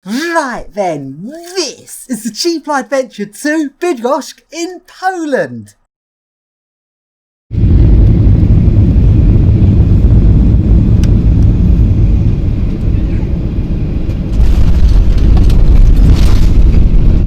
Right then, this is the Cheap Adventure to Bydgoszcz in Poland.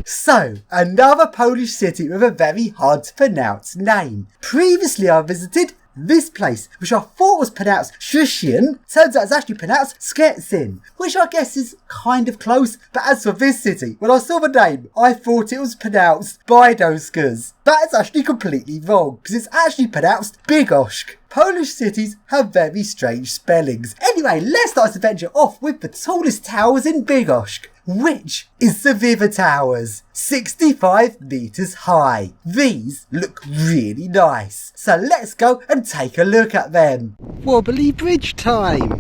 So, another Polish city with a very hard to pronounce name. Previously I visited this place, which I thought was pronounced Szczecin, turns out it's actually pronounced Szczecin, which I guess is kind of close, but as for this city, when I saw the name, I thought it was pronounced Bydgoszcz. That's actually completely wrong, because it's actually pronounced Bydgoszcz. Polish cities have very strange spellings. Anyway, let's start this adventure off with the tallest towers in Bydgoszcz, which is the River Towers, 65 metres high. These look really nice, so let's go and take a look at them. Wobbly bridge time!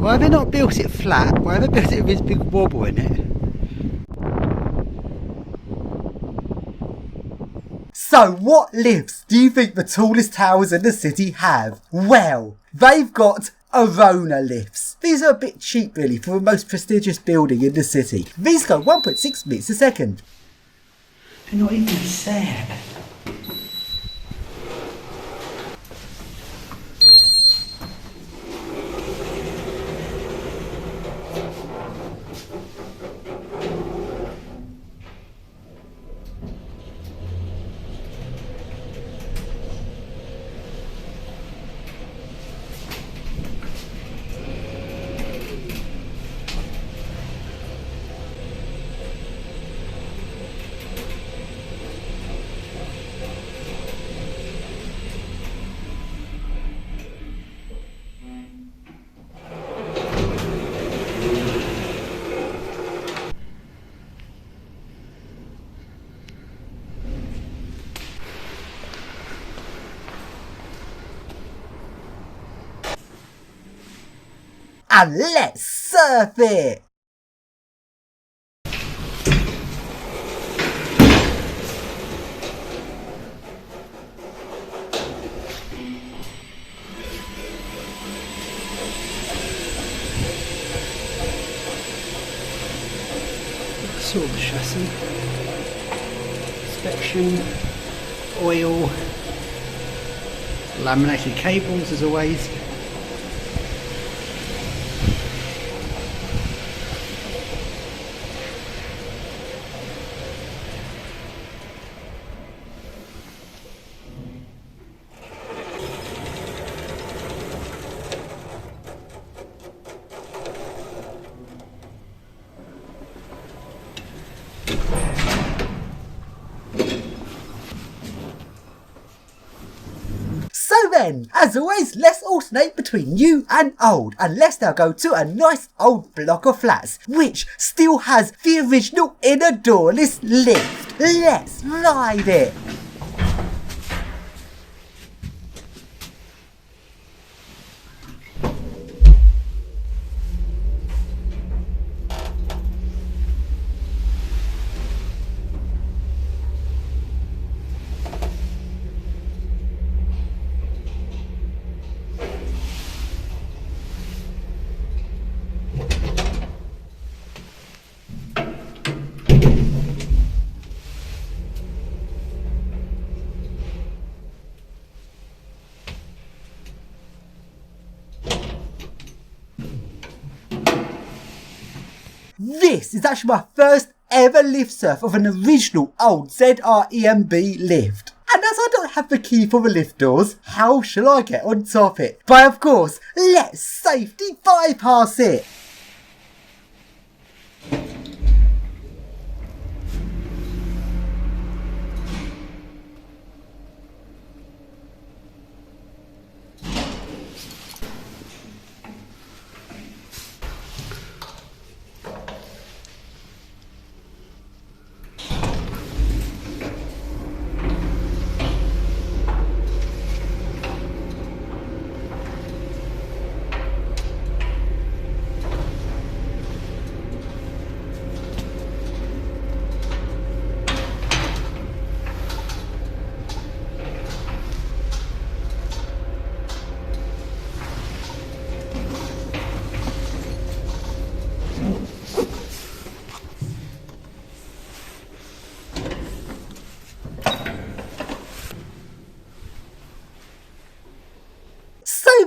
Why have they not built it flat? Why have they built it with this big wobble in it? So what lifts do you think the tallest towers in the city have? Well, they've got Arona lifts. These are a bit cheap really for the most prestigious building in the city. These go 1.6 meters a second. They're not even set. And let's surf it! Sort of chassis, inspection, oil, laminated cables as always. So then, as always, let's alternate between new and old, and let's now go to a nice old block of flats, which still has the original inner doorless lift. Let's ride it! This is actually my first ever lift surf of an original old ZREMB lift. And as I don't have the key for the lift doors, how shall I get on top it? But of course, let's safety bypass it!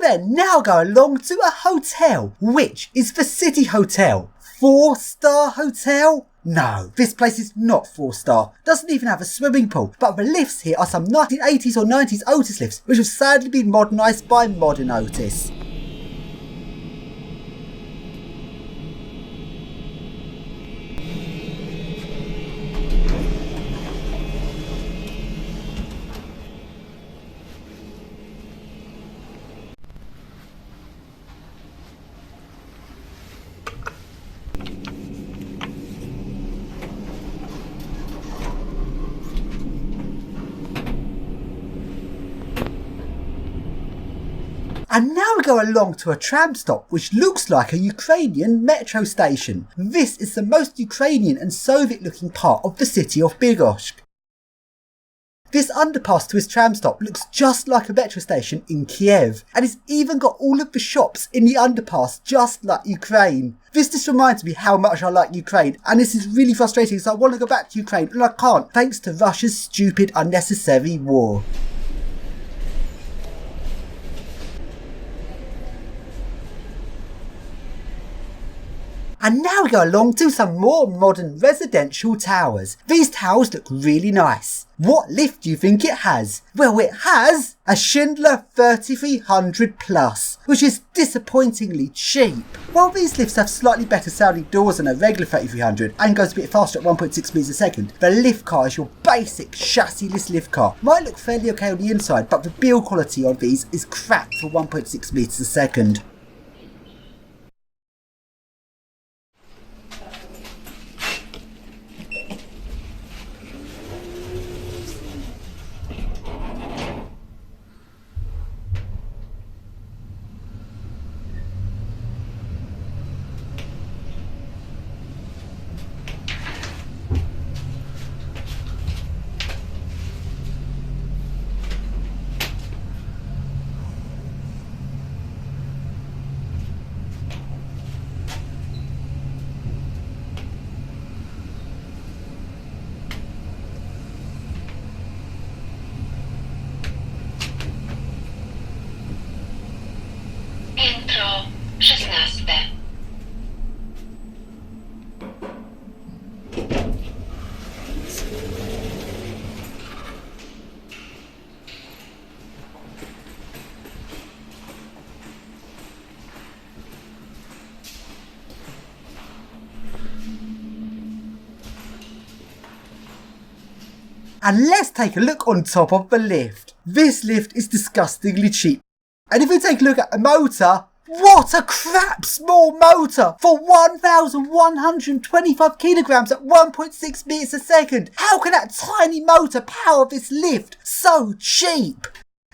then now go along to a hotel, which is the City Hotel. 4-star hotel? No, this place is not 4-star. Doesn't even have a swimming pool. But the lifts here are some 1980s or 90s Otis lifts, which have sadly been modernised by modern Otis. And now we go along to a tram stop which looks like a Ukrainian metro station. This is the most Ukrainian and Soviet looking part of the city of Bydgoszcz. This underpass to his tram stop looks just like a metro station in Kiev, and it's even got all of the shops in the underpass just like Ukraine. This just reminds me how much I like Ukraine, and this is really frustrating, so I want to go back to Ukraine and I can't thanks to Russia's stupid unnecessary war. And now we go along to some more modern residential towers. These towers look really nice. What lift do you think it has? Well, it has a Schindler 3300 Plus, which is disappointingly cheap. While these lifts have slightly better sounding doors than a regular 3300 and goes a bit faster at 1.6 meters a second, the lift car is your basic chassis-less lift car. Might look fairly okay on the inside, but the build quality on these is crap for 1.6 meters a second. Piętro 16. And let's take a look on top of the lift. This lift is disgustingly cheap. And if we take a look at the motor, what a crap small motor for 1,125 kilograms at 1.6 meters a second. How can that tiny motor power this lift so cheap?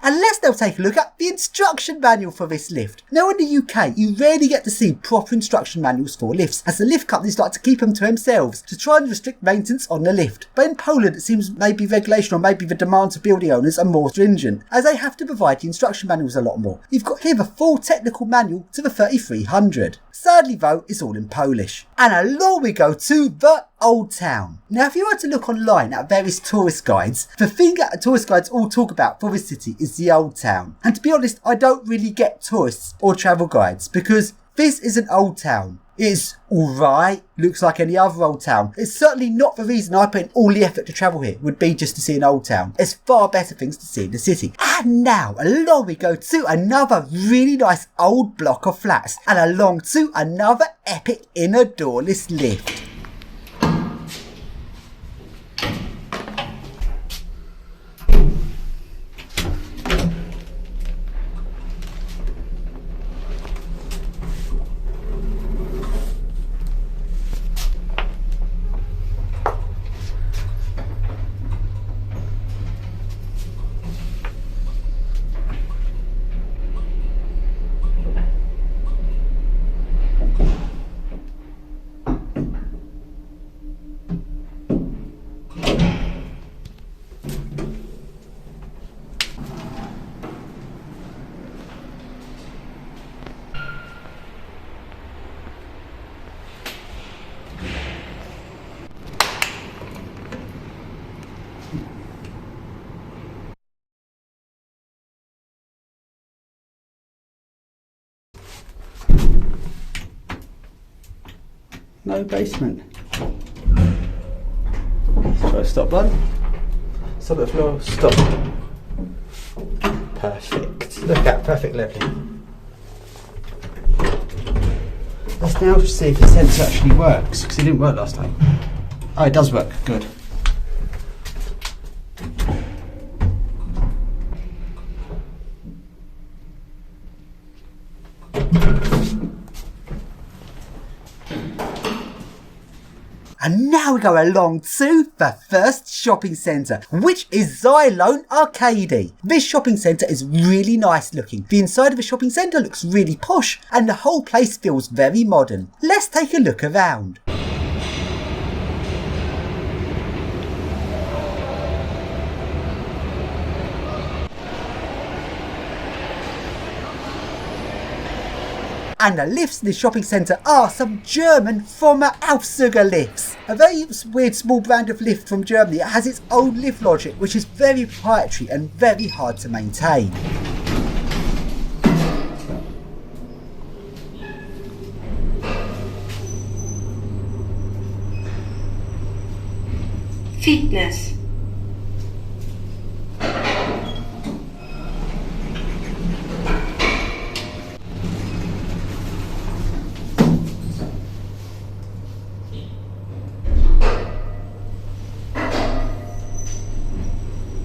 And let's now take a look at the instruction manual for this lift. Now in the UK, you rarely get to see proper instruction manuals for lifts, as the lift companies like to keep them to themselves to try and restrict maintenance on the lift. But in Poland, it seems maybe regulation or maybe the demands of building owners are more stringent, as they have to provide the instruction manuals a lot more. You've got here the full technical manual to the 3300. Sadly though, it's all in Polish. And along we go to the Old Town. Now if you were to look online at various tourist guides, the thing that the tourist guides all talk about for this city is the Old Town. And to be honest, I don't really get tourists or travel guides because this is an old town. It's alright, looks like any other old town. It's certainly not the reason I put in all the effort to travel here, would be just to see an old town. There's far better things to see in the city. And now along we go to another really nice old block of flats and along to another epic inner doorless lift. No basement. Let's try a stop button. Stop at the floor, stop. Perfect. Look at perfect leveling. Let's now see if the sensor actually works, because it didn't work last time. Oh, it does work, good. And now we go along to the first shopping centre, which is Xylone Arcade. This shopping centre is really nice looking. The inside of the shopping centre looks really posh and the whole place feels very modern. Let's take a look around. And the lifts in this shopping centre are some German former Aufzüge lifts. A very weird small brand of lift from Germany. It has its own lift logic, which is very proprietary and very hard to maintain. Fitness.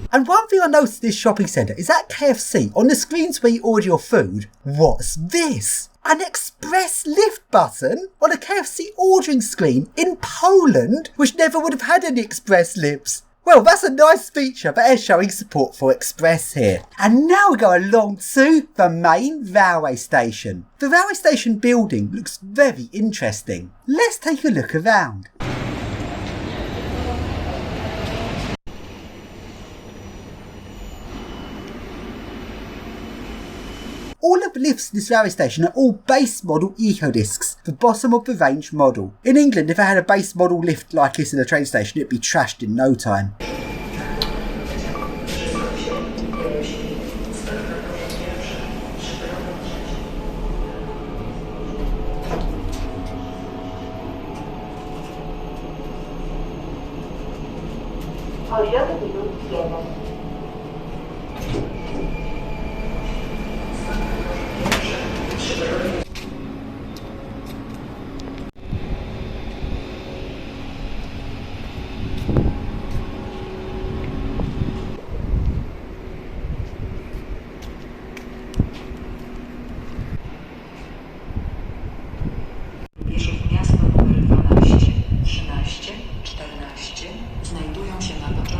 And one thing I noticed in this shopping centre is that KFC, on the screens where you order your food, what's this? An express lift button on a KFC ordering screen in Poland, which never would have had any express lifts. Well, that's a nice feature, but they're showing support for express here. And now we go along to the main railway station. The railway station building looks very interesting. Let's take a look around. All of the lifts in this railway station are all base model eco-discs, the bottom of the range model. In England, if I had a base model lift like this in a train station, it'd be trashed in no time.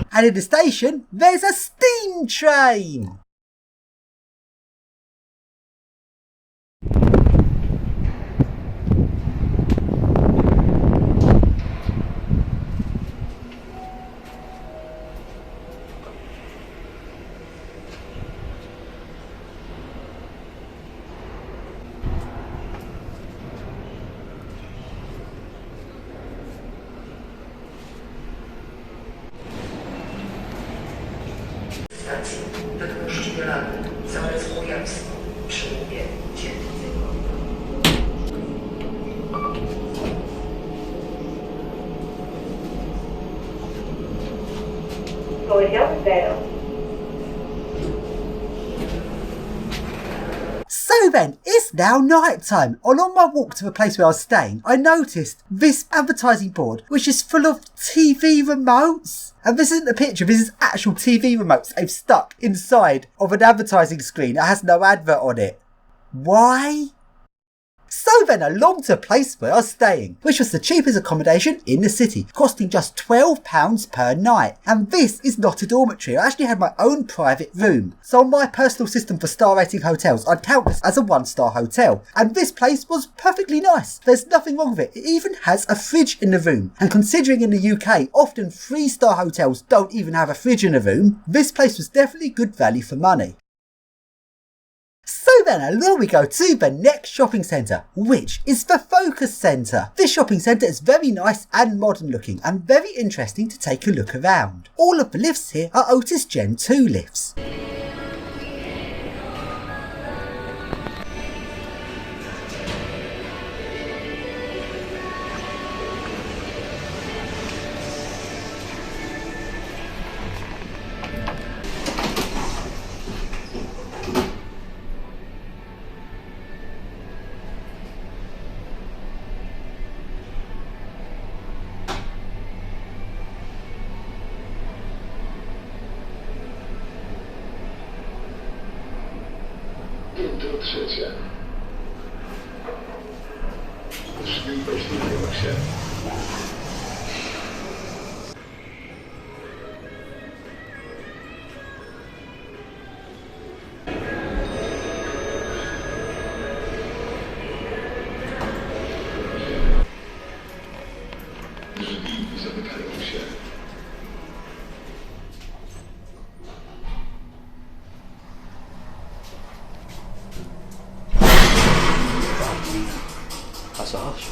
And in the station, there's a steam train! Bydgoszcz zarys URBEX przyjmuje dzienny. Powiedział zero. So then, it's now night time. Along my walk to the place where I was staying, I noticed this advertising board, which is full of TV remotes. And this isn't a picture, this is actual TV remotes they've stuck inside of an advertising screen that has no advert on it. Why? So then, along to the place where I was staying, which was the cheapest accommodation in the city, costing just £12 per night. And this is not a dormitory, I actually had my own private room. So on my personal system for star rating hotels, I'd count this as a 1-star hotel. And this place was perfectly nice. There's nothing wrong with it. It even has a fridge in the room. And considering in the UK, often 3-star hotels don't even have a fridge in a room, this place was definitely good value for money. So then along we go to the next shopping centre, which is the Focus Centre. This shopping centre is very nice and modern looking and very interesting to take a look around. All of the lifts here are Otis Gen 2 lifts. Piętro trzecie. Drzwi otwierają się. Drzwi zamykają się. Passage.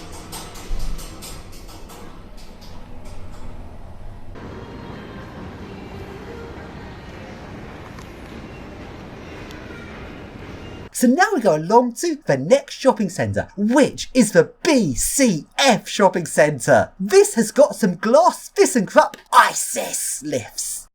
So now we go along to the next shopping centre, which is the BCF shopping centre. This has got some glass ThyssenKrupp ISIS lifts.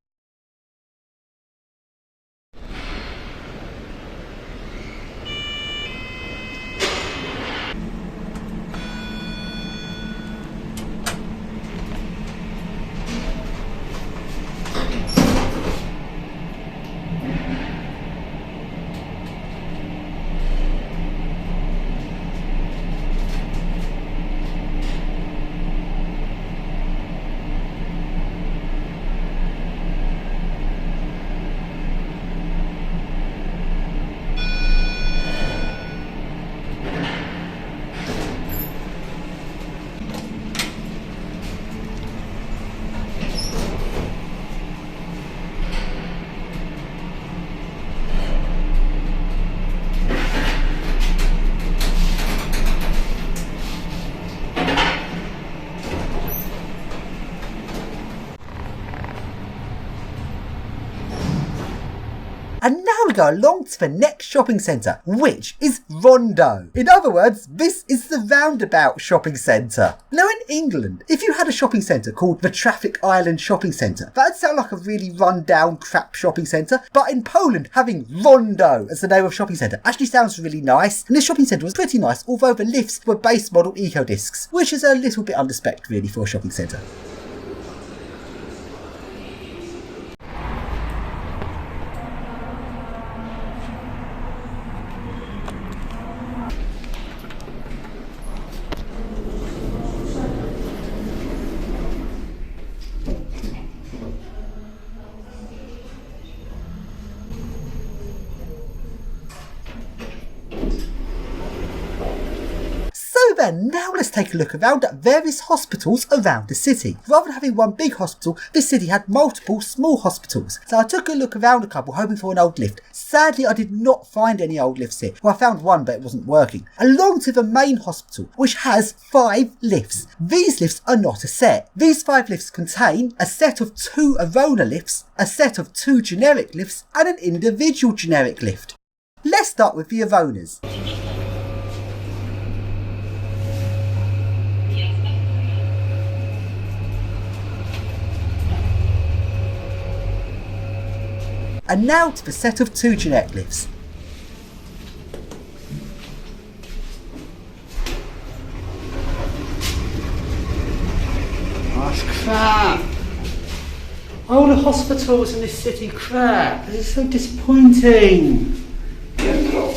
And now we go along to the next shopping centre, which is Rondo. In other words, this is the roundabout shopping centre. Now in England, if you had a shopping centre called the Traffic Island Shopping Centre, that'd sound like a really run-down crap shopping centre. But in Poland, having Rondo as the name of shopping centre actually sounds really nice. And this shopping centre was pretty nice, although the lifts were base model eco discs, which is a little bit under-spec really for a shopping centre. So then, now let's take a look around at various hospitals around the city. Rather than having one big hospital, this city had multiple small hospitals. So I took a look around a couple hoping for an old lift. Sadly, I did not find any old lifts here. Well, I found one, but it wasn't working. Along to the main hospital, which has 5 lifts. These lifts are not a set. These 5 lifts contain a set of 2 Arona lifts, a set of 2 generic lifts, and an individual generic lift. Let's start with the Aronas. And now to the set of 2 generic lifts. That's crap. All the hospitals in this city crap. This is so disappointing. Piętro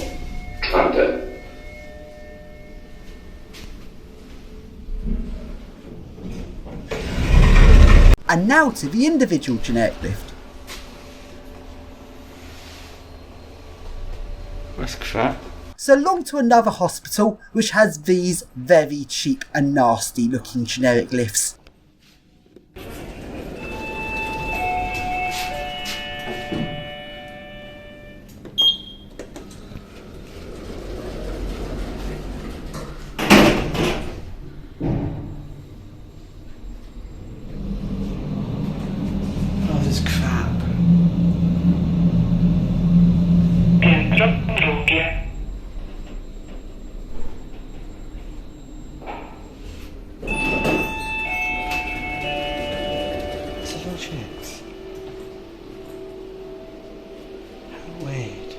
czwarte. And now to the individual generic lift. That's crap. So along to another hospital which has these very cheap and nasty looking generic lifts. Oh, this is crap. Piętro drugie. This is all chicks. How weird.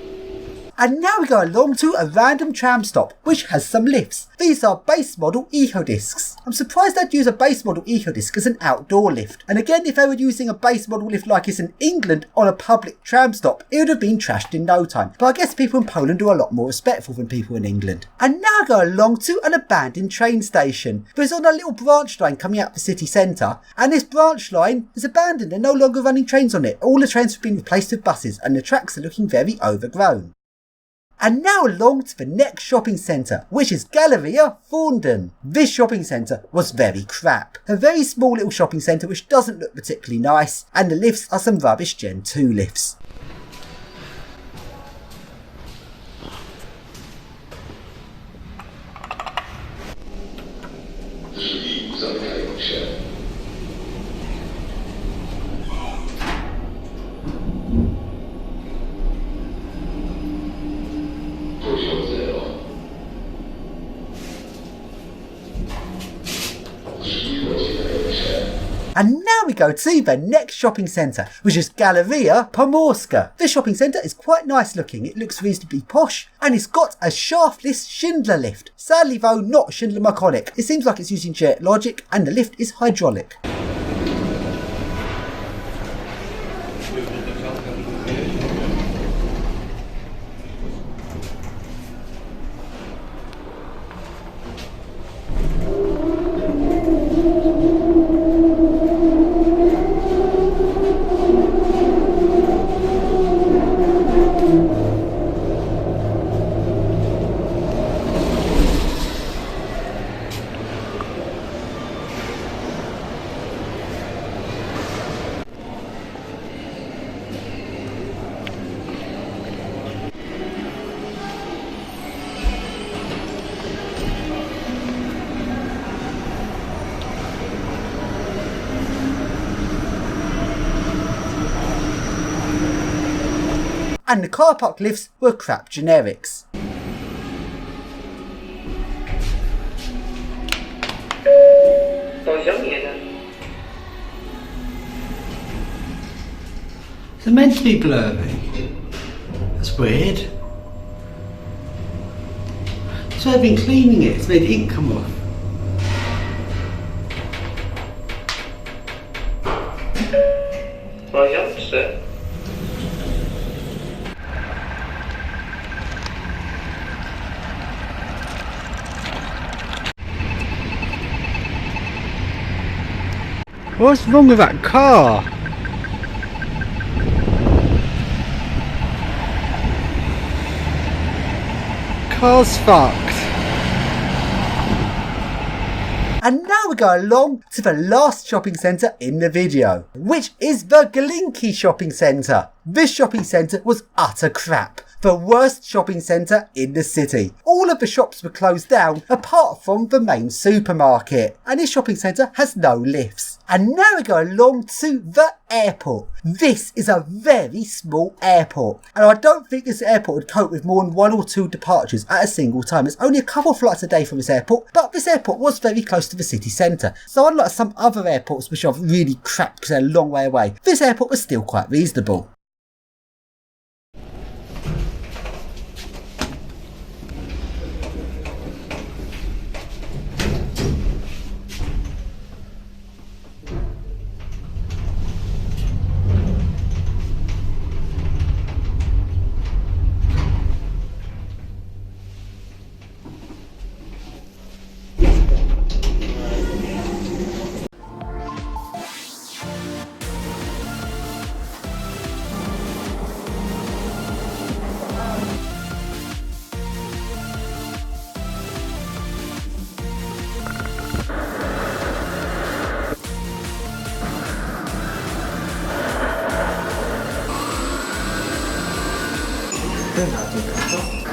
And now we go along to a random tram stop which has some lifts. These are base model eco discs. I'm surprised they'd use a base model EcoDisc as an outdoor lift. And again, if they were using a base model lift like it's in England on a public tram stop, it would have been trashed in no time. But I guess people in Poland are a lot more respectful than people in England. And now I go along to an abandoned train station. But it's on a little branch line coming out of the city centre, and this branch line is abandoned and no longer running trains on it. All the trains have been replaced with buses and the tracks are looking very overgrown. And now along to the next shopping centre, which is Galleria Thorndon. This shopping centre was very crap. A very small little shopping centre which doesn't look particularly nice, and the lifts are some rubbish Gen 2 lifts. Drzwi zamykają się. Poziom 0. Drzwi zamykają się. And now we go to the next shopping centre, which is Galeria Pomorska. This shopping centre is quite nice looking, it looks reasonably posh, and it's got a shaftless Schindler lift. Sadly though, not Schindler Mechanic. It seems like it's using jet logic, and the lift is hydraulic. And the car park lifts were crap generics. Poziom 1. Is it meant to be blurry? That's weird. So I've been cleaning it, it's made the ink come off. Poziom 3. What's wrong with that car? Car's fucked. And now we go along to the last shopping centre in the video, which is the Glinki shopping centre. This shopping centre was utter crap. The worst shopping centre in the city. All of the shops were closed down apart from the main supermarket. And this shopping centre has no lifts. And now we go along to the airport. This is a very small airport. And I don't think this airport would cope with more than 1 or 2 departures at a single time. There's only a couple of flights a day from this airport, but this airport was very close to the city centre. So unlike some other airports which are really crap because they're a long way away, this airport was still quite reasonable. Dobra, tylko to.